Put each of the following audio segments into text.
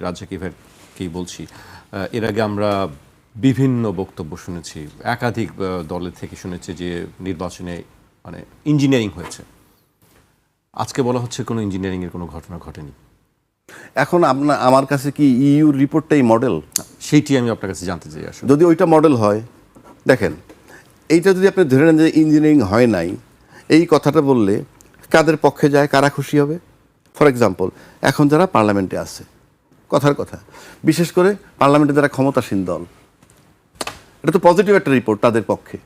রাজ্জাকিকেই বলছি। এর আগে আমরা বিভিন্ন বক্তব্য শুনেছি, একাধিক দলের থেকে শুনেছি যে নির্বাচনে মানে ইঞ্জিনিয়ারিং হয়েছে। আজকে বলা হচ্ছে কোনো ইঞ্জিনিয়ারিংয়ের কোনো ঘটনা ঘটেনি। এখন আমার কাছে কি ইউর রিপোর্টটাই মডেল? সেইটি আমি আপনার কাছে জানতে চাই। আসলে যদি ওইটা মডেল হয়, দেখেন এইটা যদি আপনি ধরে নেন যে ইঞ্জিনিয়ারিং হয় নাই, এই কথাটা বললে কাদের পক্ষে যায়, কারা খুশি হবে? ফর এক্সাম্পল, এখন যারা পার্লামেন্টে আছে, কথার কথা, বিশেষ করে পার্লামেন্টে যারা ক্ষমতাসীন দল, এটা তো পজিটিভ একটা রিপোর্ট তাদের পক্ষে,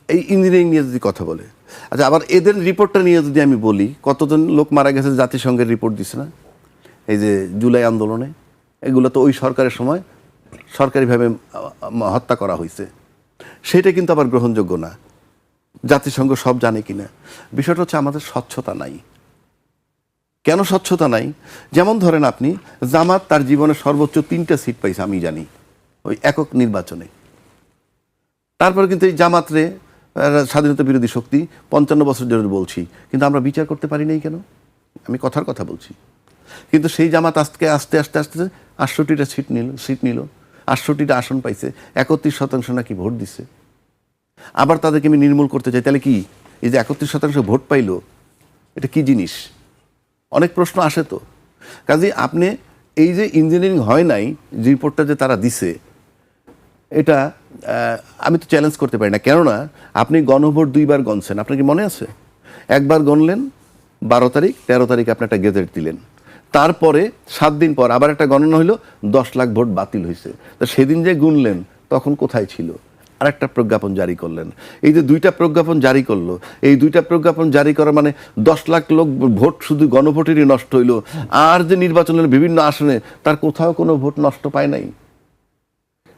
এই ইঞ্জিনিয়ারিং নিয়ে যদি কথা বলে। আচ্ছা, আবার এদের রিপোর্টটা নিয়ে যদি আমি বলি, কতজন লোক মারা গেছে জাতিসংঘের রিপোর্ট দিছে না, এই যে জুলাই আন্দোলনে, এগুলো তো ওই সরকারের সময় সরকারিভাবে হত্যা করা হয়েছে, সেটা কিন্তু আবার গ্রহণযোগ্য না। জাতিসংঘ সব জানে কিনা? বিষয়টা হচ্ছে আমাদের স্বচ্ছতা নাই। কেন স্বচ্ছতা নাই? যেমন ধরেন আপনি, জামাত তার জীবনে সর্বোচ্চ 3টা সিট পাইছে আমি জানি, ওই একক নির্বাচনে। তারপর কিন্তু এই জামাতরে স্বাধীনতা বিরোধী শক্তি 55 বছর ধরে বলছি, কিন্তু আমরা বিচার করতে পারি নাই কেন? আমি কথার কথা বলছি। কিন্তু সেই জামাত আজকে আস্তে আস্তে আস্তে 68টা সিট নিল, 68টা আসন পাইছে, 31% নাকি ভোট দিছে। আবার তাদেরকে আমি নির্মূল করতে চাই, তাহলে কি এই যে 31% ভোট পাইলো, এটা কি জিনিস? অনেক প্রশ্ন আসে তো। কাজে আপনি এই যে ইঞ্জিনিয়ারিং হয় নাই, যে রিপোর্টটা যে তারা দিছে, এটা আমি তো চ্যালেঞ্জ করতে পারি না। কেননা আপনি গণভোট 2বার গণছেন, আপনার কি মনে আছে? একবার গণলেন 12 তারিখ, 13 তারিখ আপনি একটা গেজেট দিলেন, তারপরে 7 দিন পর আবার একটা গণনা হইলো, 10 লাখ ভোট বাতিল হয়েছে। তো সেদিন যে গুনলেন তখন কোথায় ছিল? আর একটা প্রজ্ঞাপন জারি করলেন। এই যে 2টা প্রজ্ঞাপন জারি করলো, এই 2টা প্রজ্ঞাপন জারি করা মানে 10 লাখ লোক ভোট শুধু গণভোটেরই নষ্ট হইলো, আর যে নির্বাচনের বিভিন্ন আসনে তার কোথাও কোনো ভোট নষ্ট পায় নাই।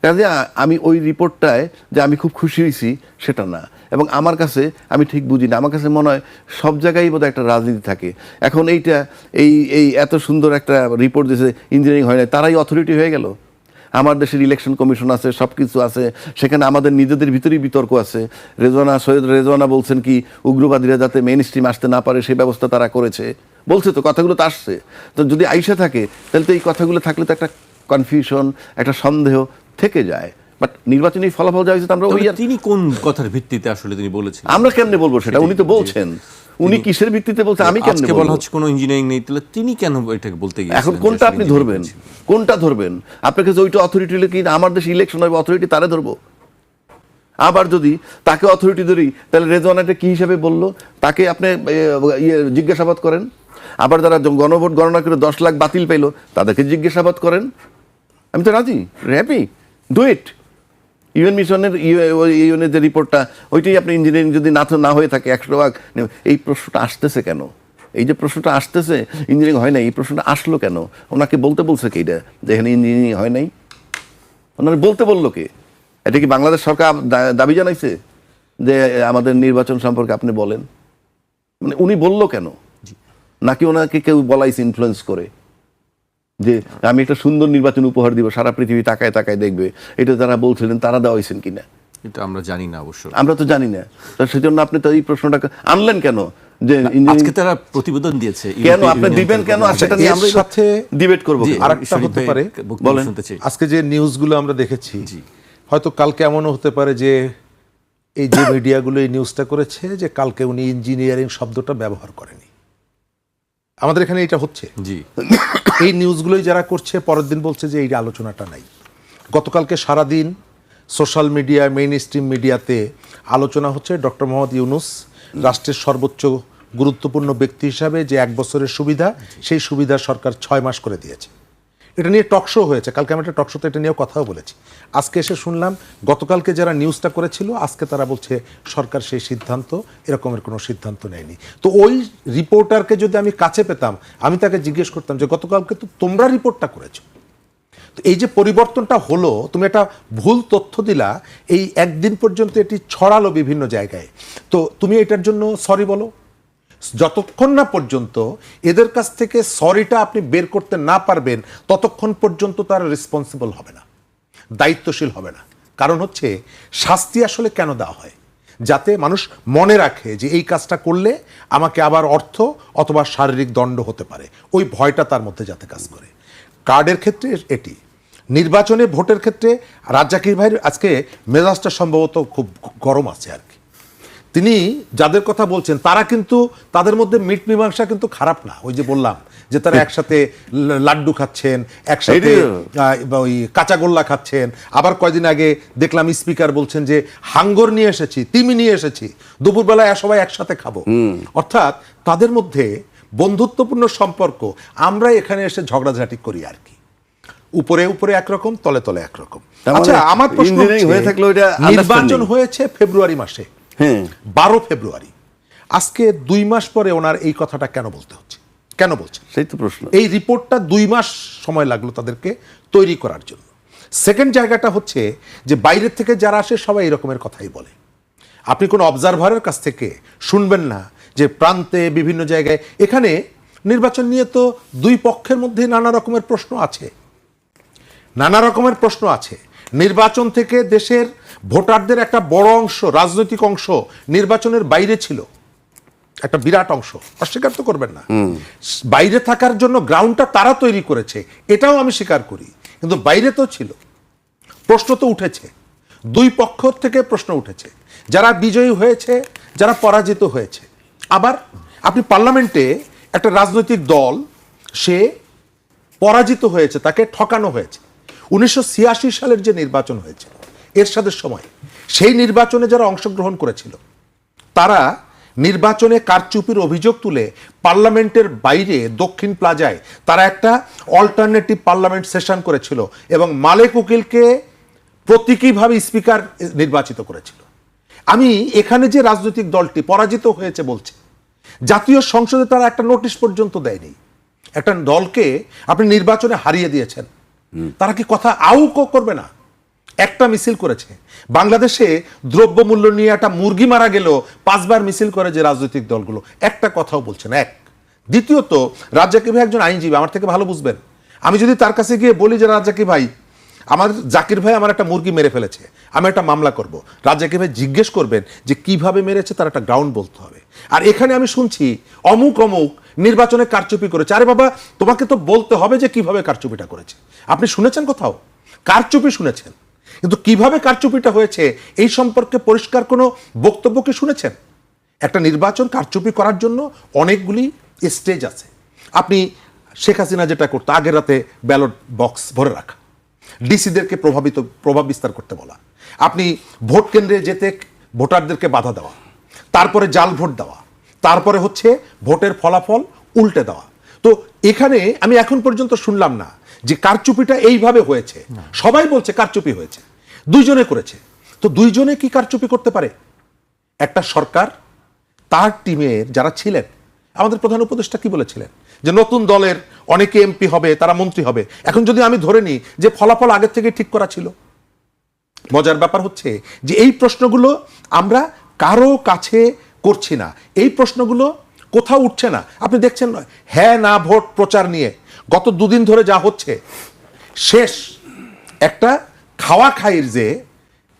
কাজে আমি ওই রিপোর্টটায় যে আমি খুব খুশি হয়েছি সেটা না, এবং আমার কাছে আমি ঠিক বুঝি না। আমার কাছে মনে হয় সব জায়গায় বোধহয় একটা রাজনীতি থাকে। এখন এইটা এই এত সুন্দর একটা রিপোর্ট দিয়েছে, ইঞ্জিনিয়ারিং হয় না, তারাই অথরিটি হয়ে গেল। আমার দেশের ইলেকশন কমিশন আছে, সব কিছু আছে, সেখানে আমাদের নিজেদের ভিতরেই বিতর্ক আছে। সৈয়দ রেজওয়ানা বলছেন কি উগ্রবাদীরা যাতে মেইন স্ট্রিম আসতে না পারে সেই ব্যবস্থা তারা করেছে, বলছে তো, কথাগুলো তো আসছে। তো যদি আইসা থাকে তাহলে তো এই কথাগুলো থাকলে তো একটা কনফিউশন, একটা সন্দেহ থেকে যায়। বাট নির্বাচনী ফলাফল যা হয়েছে, আমরা তিনি কোন কথার ভিত্তিতে আসলে তিনি বলেছেন, আমরা কেমনে বলবো সেটা? উনি তো বলছেন, উনি কিসের ভিত্তিতে বলছেন আমি কেমনে বলবো? বলা হচ্ছে কোনো ইঞ্জিনিয়ারিং নেই, তাহলে তিনি কেন এটাকে বলতে গিয়েছেন? এখন কোনটা আপনি ধরবেন? কোনটা ধরবেন? আপনার কাছে ওইটা অথরিটি হলে কি আমার দেশে ইলেকশন হবে, অথরিটি তারে ধরবো? আবার যদি তাকে অথরিটি ধরি, তাহলে রেজওয়ানাটা কি হিসাবে বললো তাকে আপনি জিজ্ঞাসাবাদ করেন। আবার যারা গণভোট গণনা করে 10 লাখ বাতিল পাইলো তাদেরকে জিজ্ঞাসাবাদ করেন। আমি তো রাজি, হ্যাপি, ডু ইট। ইউএন মিশনের ইউএনের যে রিপোর্টটা, ওইটাই আপনি ইঞ্জিনিয়ারিং যদি না হয়ে থাকে 100 ভাগ। এই প্রশ্নটা আসতেছে কেন? এই যে প্রশ্নটা আসতেছে ইঞ্জিনিয়ারিং হয় নাই, এই প্রশ্নটা আসলো কেন? ওনাকে বলতে বলছে কে এটা যে এখানে ইঞ্জিনিয়ারিং হয় নাই? ওনারা বলতে বললো কে? এটা কি বাংলাদেশ সরকার দাবি জানাইছে যে আমাদের নির্বাচন সম্পর্কে আপনি বলেন? মানে উনি বললো কেন? নাকি ওনাকে কেউ বলাইছে ইনফ্লুয়েন্স করে যে আমি একটা সুন্দর নির্বাচন উপহার দিব, সারা পৃথিবী তাকায় তাকায় দেখবে? এটা যারা বলছিলেন তারা দেওয়া হয়েছেন কিনা এটা আমরা জানি না। অবশ্য আমরা তো জানি না। তো সেজন্য আপনি তো এই প্রশ্নটাকে আনলেন কেন যে আজকে তারা প্রতিবেদন দিয়েছে, কেন আপনি দিবেন কেন? আর সেটা নিয়ে আমরা সাথে ডিবেট করব। আরেকটা হতে পারে, বলেন, আজকে যে নিউজগুলো আমরা দেখেছি, হয়তো কালকে এমনও হতে পারে যে এই যে মিডিয়াগুলো এই নিউজটা করেছে যে কালকে উনি ইঞ্জিনিয়ারিং শব্দটা ব্যবহার করেনি। আমাদের এখানে এটা হচ্ছে, জি, এই নিউজগুলোই যারা করছে পরের দিন বলছে যে এই আলোচনাটা নাই। গতকালকে সারাদিন সোশ্যাল মিডিয়া, মেইন স্ট্রিম মিডিয়াতে আলোচনা হচ্ছে ডক্টর মোহাম্মদ ইউনূস রাষ্ট্রের সর্বোচ্চ গুরুত্বপূর্ণ ব্যক্তি হিসাবে যে 1 বছরের সুবিধা, সেই সুবিধা সরকার 6 মাস করে দিয়েছে। এটা নিয়ে টকশো হয়েছে, কালকে আমরা একটা টকশোতে এটা নিয়েও কথাও বলেছি। আজকে এসে শুনলাম গতকালকে যারা নিউজটা করেছিল আজকে তারা বলছে সরকার সেই সিদ্ধান্ত, এরকমের কোনো সিদ্ধান্ত নেয়নি। তো ওই রিপোর্টারকে যদি আমি কাছে পেতাম, আমি তাকে জিজ্ঞেস করতাম যে গতকালকে তো তোমরা রিপোর্টটা করেছো, তো এই যে পরিবর্তনটা হলো, তুমি একটা ভুল তথ্য দিলা, এই একদিন পর্যন্ত এটি ছড়ালো বিভিন্ন জায়গায়, তো তুমি এটার জন্য সরি বলো। যতক্ষণ না পর্যন্ত এদের কাছ থেকে সরিটা আপনি বের করতে না পারবেন, ততক্ষণ পর্যন্ত তারা রেসপন্সিবল হবে না, দায়িত্বশীল হবে না। কারণ হচ্ছে শাস্তি আসলে কেন দেওয়া হয়? যাতে মানুষ মনে রাখে যে এই কাজটা করলে আমাকে আবার অর্থ অথবা শারীরিক দণ্ড হতে পারে, ওই ভয়টা তার মধ্যে যাতে কাজ করে। কার্ডের ক্ষেত্রে এটি, নির্বাচনে ভোটের ক্ষেত্রে রাজ্জাকির ভাইয়ের আজকে মেজাজটা সম্ভবত খুব গরম আছে আর কি। তিনি যাদের কথা বলছেন তারা কিন্তু তাদের মধ্যে মিট মীমাংসা কিন্তু খারাপ না। ওই যে বললাম যে তারা একসাথে লাড্ডু খাচ্ছেন, একসাথে ওই কাঁচাগোল্লা খাচ্ছেন। আবার কয়দিন আগে দেখলাম স্পিকার বলছেন যে হাঙ্গর নিয়ে এসেছি, তিমি নিয়ে এসেছি, দুপুরবেলায় সবাই একসাথে খাবো। অর্থাৎ তাদের মধ্যে বন্ধুত্বপূর্ণ সম্পর্ক। আমরা এখানে এসে ঝগড়াঝাটি করি আর কি, উপরে উপরে একরকম, তলে তলে একরকম। আচ্ছা, আমার প্রশ্ন নির্বাচন হয়েছে ফেব্রুয়ারি মাসে, 12 ফেব্রুয়ারি। আজকে 2 মাস পরে ওনার এই কথাটা কেন বলতে হচ্ছে, কেন বলছেন? সেই তো প্রশ্ন। এই রিপোর্টটা 2 মাস সময় লাগলো তাদেরকে তৈরি করার জন্য। সেকেন্ড জায়গাটা হচ্ছে যে বাইরের থেকে যারা আসে সবাই এরকমের কথাই বলে। আপনি কোনো অবজারভারের কাছ থেকে শুনবেন না যে প্রান্তে বিভিন্ন জায়গায়, এখানে নির্বাচন নিয়ে তো দুই পক্ষের মধ্যে নানা রকমের প্রশ্ন আছে, নানা রকমের প্রশ্ন আছে। নির্বাচন থেকে দেশের ভোটারদের একটা বড় অংশ, রাজনৈতিক অংশ নির্বাচনের বাইরে ছিল, একটা বিরাট অংশ, অস্বীকার তো করবেন না। বাইরে থাকার জন্য গ্রাউন্ডটা তারা তৈরি করেছে, এটাও আমি স্বীকার করি, কিন্তু বাইরে তো ছিল। প্রশ্ন তো উঠেছে, দুই পক্ষ থেকে প্রশ্ন উঠেছে, যারা বিজয়ী হয়েছে, যারা পরাজিত হয়েছে। আবার আপনি পার্লামেন্টে একটা রাজনৈতিক দল সে পরাজিত হয়েছে, তাকে ঠকানো হয়েছে। 1986 সালের যে নির্বাচন হয়েছে এরশাদের সময়, সেই নির্বাচনে যারা অংশগ্রহণ করেছিল তারা নির্বাচনে কারচুপির অভিযোগ তুলে পার্লামেন্টের বাইরে দক্ষিণ প্লাজায় তারা একটা অল্টারনেটিভ পার্লামেন্ট সেশন করেছিল এবং মালেক উকিলকে প্রতীকীভাবে স্পিকার নির্বাচিত করেছিল। আমি এখানে যে রাজনৈতিক দলটি পরাজিত হয়েছে বলছে, জাতীয় সংসদে তারা একটা নোটিশ পর্যন্ত দেয়নি। একটা দলকে আপনি নির্বাচনে হারিয়ে দিয়েছেন, তারা কি কথা করবে না? একটা মিছিল করেছে। বাংলাদেশে দ্রব্যমূল্য নিয়ে একটা মুরগি মারা গেল 5 বার মিছিল করে যে রাজনৈতিক দলগুলো, একটা কথাও বলছে না। এক। দ্বিতীয়ত, রাজ্জাকি ভাই একজন আইনজীবী, আমার থেকে ভালো বুঝবেন। আমি যদি তার কাছে গিয়ে বলি যে রাজ্জাকি ভাই, আমার জাকির ভাই আমার একটা মুরগি মেরে ফেলেছে, আমি একটা মামলা করব, রাজ্জাকি ভাই জিজ্ঞেস করবেন যে কিভাবে মেরেছে, তার একটা গ্রাউন্ড বলতে হবে। আর এখানে আমি শুনছি অমুক অমুক নির্বাচনে কারচুপি করেছে। আরে বাবা, তোমাকে তো বলতে হবে যে কিভাবে কারচুপিটা করেছে। আপনি শুনেছেন কোথাও কারচুপি? শুনেছেন, কিন্তু কিভাবে কারচুপিটা হয়েছে এই সম্পর্কে পরিষ্কার কোনো বক্তব্য কি শুনেছেন? একটা নির্বাচন কারচুপি করার জন্য অনেকগুলি স্টেজ আছে। আপনি শেখ হাসিনা যেটা করতো, আগের রাতে ব্যালট বক্স ভরে রাখা, ডিসিদেরকে প্রভাব বিস্তার করতে বলা, আপনি ভোট কেন্দ্রে যেতে ভোটারদেরকে বাধা দেওয়া, তারপরে জাল ভোট দেওয়া, তারপরে হচ্ছে ভোটের ফলাফল উল্টে দেওয়া। তো এখানে আমি এখন পর্যন্ত শুনলাম না যে কারচুপিটা এইভাবে হয়েছে। সবাই বলছে কারচুপি হয়েছে, দুইজনে করেছে। তো দুইজনে কি কারচুপি করতে পারে? একটা সরকার, তার টিমের যারা ছিলেন, আমাদের প্রধান উপদেষ্টা কি বলেছিলেন যে নতুন দলের অনেকে এমপি হবে, তারা মন্ত্রী হবে। এখন যদি আমি ধরে নিই যে ফলাফল আগের থেকে ঠিক করা ছিল, মজার ব্যাপার হচ্ছে যে এই প্রশ্নগুলো আমরা কারো কাছে করছি না, এই প্রশ্নগুলো কোথাও উঠছে না। আপনি দেখছেন হ্যাঁ না ভোট প্রচার নিয়ে গত 2 দিন ধরে যা হচ্ছে, শেষ একটা খাওয়া খাইয়ের যে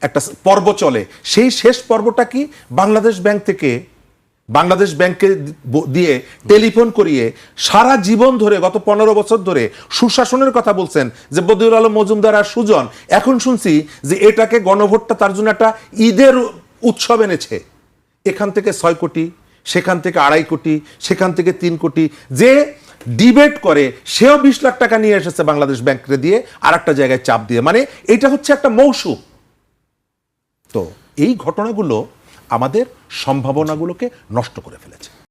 একটা পর্ব চলে, সেই শেষ পর্বটা কি বাংলাদেশ ব্যাংকে দিয়ে টেলিফোন করিয়ে সারা জীবন ধরে গত 15 বছর ধরে সুশাসনের কথা বলছেন যে বদিউল আলম মজুমদার আর সুজন। এখন শুনছি যে এটাকে গণভোটটা তার জন্য একটা ঈদের উৎসব এনেছে। এখান থেকে 6 কোটি, সেখান থেকে 2.5 কোটি, সেখান থেকে 3 কোটি। যে ডিবেট করে সেও 20 লাখ টাকা নিয়ে এসেছে বাংলাদেশ ব্যাংকে দিয়ে, আর একটা জায়গায় চাপ দিয়ে। মানে এটা হচ্ছে একটা মৌসুম। তো এই ঘটনাগুলো আমাদের সম্ভাবনাগুলোকে নষ্ট করে ফেলেছে।